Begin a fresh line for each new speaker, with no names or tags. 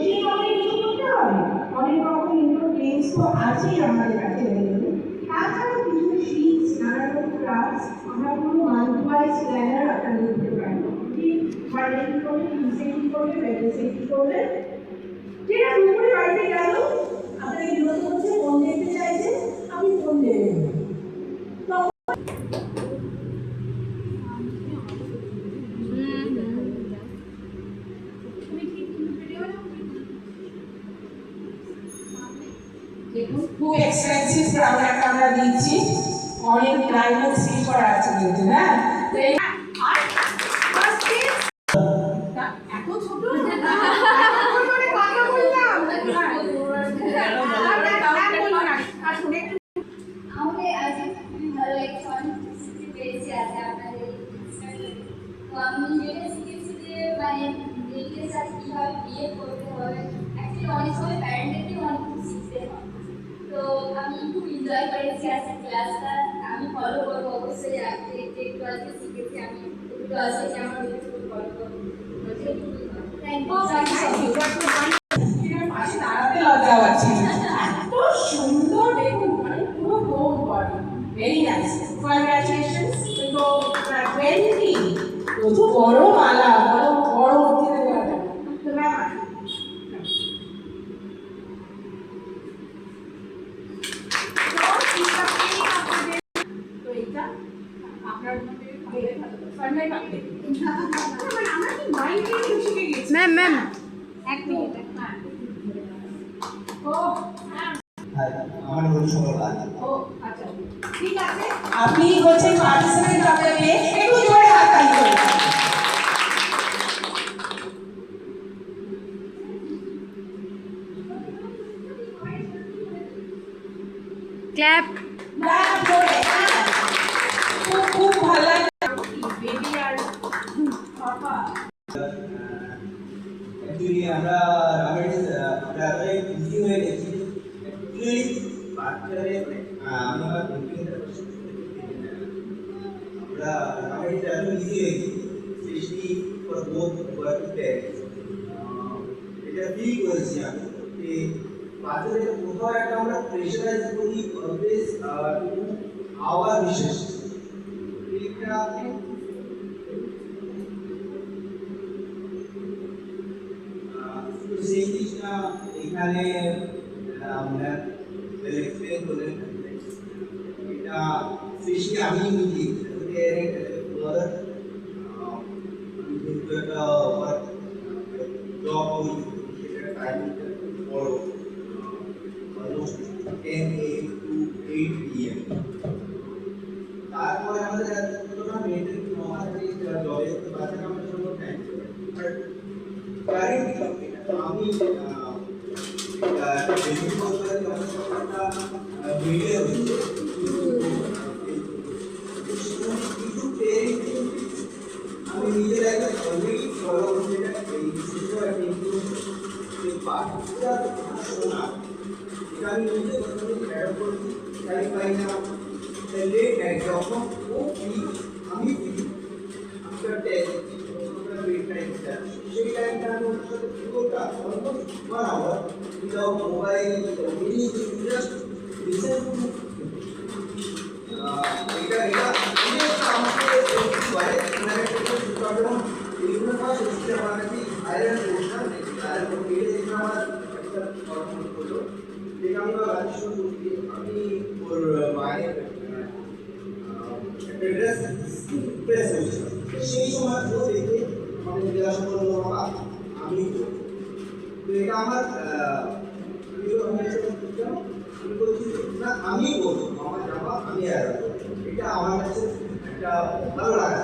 সেই অনেক কিছু করতে হবে, অনেক রকম ইনডোর গেমস তো আছেই আমাদের কাছে অ্যাভেলেবল। তাছাড়া কিছু শিটস, নানা রকম ক্রাফটস, আমরা কোনো মান্থ ওয়াইজ প্ল্যানার আপনাদের দিতে পারবো। মানডে কি করবে, টিউসডে কি করবে, ওয়েডনেসডে কি করবে, যেটা দুপুরে বাড়িতে গেল আপনাকে বিরত হচ্ছে, ফোন দেখতে চাইছে, আপনি ফোন দেবেন। দেখুন খুব এক্সপেন্সিভ ক্রাউন একটা আমরা দিচ্ছি, অনেক ডায়মন্ড সিল করা আছে কিন্তু। হ্যাঁ, এত ছোট
আমাকে আজকে খুবই ভালো লাগছে, অনেক কিছু পেয়েছি আজকে আপনাদের। তো আমি যেটা শিখেছি যে মানে মেয়েদের সাথে কীভাবে বিয়ে করতে হবে, অ্যাকচুয়ালি অনেক সময় প্যারেন্টদেরকেও অনেক কিছু শিখতে হয়। তো আমি খুব এনজয় করেছি আজকে ক্লাসটা, আমি ফলো করবো অবশ্যই। আজকে একটু আজকে শিখেছি, আমি একটু আজকে আমার খুব ফলো করবো। Thank you.
পাশে দাঁড়াতে লজ্জা পাচ্ছি, এত সুন্দর দেখুন, মানে পুরো home body, very nice, congratulations. তো 20 কত বড় মালা, কত বড় মূর্তি দেওয়া যায়। তো ম্যাম তো এটা আপনার
ম্যাম ম্যাম
এক মিনিট।
আমার নাম সরলা।
ও আচ্ছা, ঠিক আছে, আপনি হচ্ছেন পার্টিসিপেন্ট অফ দ্য ডে, একটু জোরে হাত তালি করুন।
ক্ল্যাপ।
ক্ল্যাপ জোরে, খুব খুব ভালো লাগে। বেবি আর পাপা
অ্যাকচুয়ালি আমরা খুশি হয়ে গেছি। অ্যাকচুয়ালি বাচ্চাদের আমি আমার বন্ধুদের আমরা এত ইজি হয়ে গেছি, specially for both working parents. এটা ফিল করেছি আমি যে বাচ্চাদের কোথাও একটা আমরা প্রেশারাইজ করি অলওয়েজ টু আওয়ার উইশেস। এটা সেই জিনিসটা এখানে আমরা এক্সপ্লেন করলেন। এটা স্পেশালি আমি নিজে ব্রাদার আমি যেহেতু একটা জব করি, সেটা টাইম বড়, অলমোস্ট 10 AM to 8 PM। তারপরে আমাদের এতটা মেনটেন আমাদের জবে বাচ্চারা আমাদের জন্য টাইম বাট কারেন্টলি আমি বেসিক বলতে একটা মিডিয়া হচ্ছে কিছু পেরেন্ট আমি নিজের একটা অলরেডি ফলো করছি, এটা এই সিস্টেম কিন্তু বাচ্চা শোনা এটা আমি নিজে অ্যাড করছি। তাই পাই না লেট নাইট যখন ও ফ্রি আমি ফ্রি আফটার 10 সেই টাইমটা আমি ওর সাথে পুরোটা almost 1 hour without mobile, without anything, just listen to এটা আমাকে করে কারণ এইগুলো কাজ সিস্টেম বানাচ্ছি আয়রন পোর্শন আয়রন পোর্শন এটা আমার একটা ফর্মুলা হলো যেটা আমি রাজস্ব করছি। আমি ওর মায়ের অ্যাড্রেস প্রেস হয়েছিল, সেই সময় ও দেখে আমাদের জিজ্ঞাসা করলো বাবা আমি তো এটা আমার আমি বলছি না আমি বলবো আমার জামা আমি আর এটা আমার কাছে একটা ভালো লাগা।